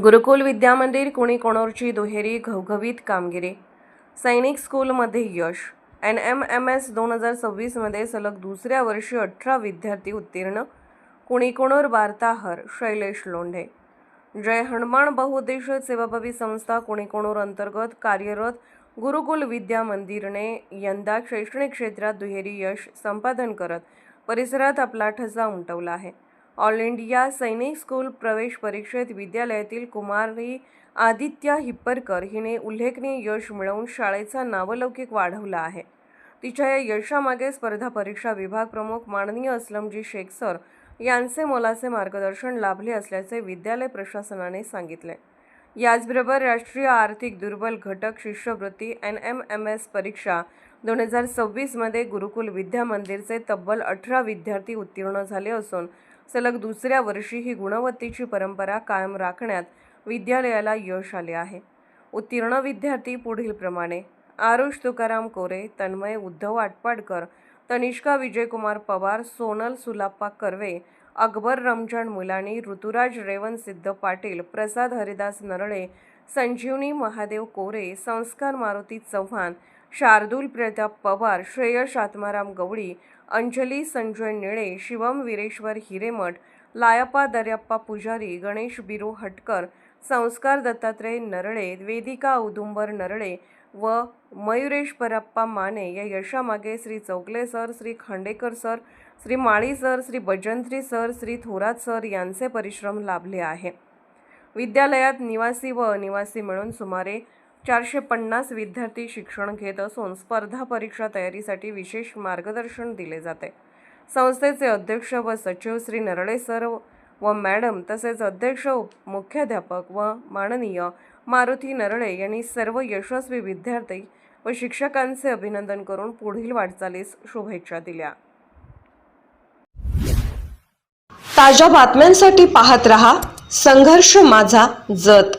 गुरुकुल विद्यामंदिर कुणीकोणोरची दुहेरी घवघवीत कामगिरी. सैनिक स्कूलमध्ये यश. NMMS 2026 मध्ये सलग दुसऱ्या वर्षी 18 विद्यार्थी उत्तीर्ण. कुणीकोणोर वार्ताहर शैलेश लोंढे. जय हनुमान बहुउद्देशीय सेवाभावी संस्था कुणीकोणोर अंतर्गत कार्यरत गुरुकुल विद्या मंदिरने यंदा शैक्षणिक क्षेत्रात दुहेरी यश संपादन करत परिसरात आपला ठसा उमटवला आहे. ऑल इंडिया सैनिक स्कूल प्रवेश परीक्षेत विद्यालयातील कुमारी आदित्य हिप्परकर हिने उल्लेखनीय यश मिळवून शाळेचा नावलौकिक वाढवला आहे. तिच्या या यशामागे स्पर्धा परीक्षा विभाग प्रमुख माननीय असलमजी शेख सर यांचे मोलाचे मार्गदर्शन लाभले असल्याचे विद्यालय प्रशासनाने सांगितले. याचबरोबर राष्ट्रीय आर्थिक दुर्बल घटक शिष्यवृत्ती NMMS परीक्षा 2026 मध्ये गुरुकुल विद्या मंदिरचे तब्बल 18 विद्यार्थी उत्तीर्ण झाले असून सलग दुसऱ्या वर्षी ही गुणवत्तेची परंपरा कायम राखण्यात विद्यालयाला यश आले आहे. उत्तीर्ण विद्यार्थी पुढील प्रमाणे: आरुष तुकाराम कोरे, तन्मय उद्धव आटपाडकर, तनिष्का विजयकुमार पवार, सोनल सुलाप्पा कर्वे, अकबर रमजान मुलानी, ऋतुराज रेवण सिद्ध पाटील, प्रसाद हरिदास नरळे, संजीवनी महादेव कोरे, संस्कार मारुती चव्हाण, शार्दूल प्रताप पवार, श्रेयश आत्माराम गवळी, अंजली संजय निळे, शिवम वीरेश्वर हिरेमठ, लायप्पा दर्याप्पा पुजारी, गणेश बिरू हटकर, संस्कार दत्तात्रय नरळे, वेदिका औदुंबर नरळे व मयुरेश परप्पा माने या यशामागे Shri Chougale sir, Shri Khandekar sir, Shri Mali sir, Shri Bajantri sir, Shri Thorat sir यांचे परिश्रम लाभले आहे. विद्यालयात निवासी व अनिवासी मिळून सुमारे 450 विद्यार्थी शिक्षण घेत असून स्पर्धा परीक्षा तयारीसाठी विशेष मार्गदर्शन दिले जाते. संस्थेचे अध्यक्ष व सचिव श्री नरळे सर व मॅडम तसेच अध्यक्ष मुख्याध्यापक व माननीय मारुती नरळे यांनी सर्व यशस्वी विद्यार्थी व शिक्षकांचे अभिनंदन करून पुढील वाटचालीस शुभेच्छा दिल्या. ताज्या बातम्यांसाठी पाहत रहा संघर्ष माझा जत.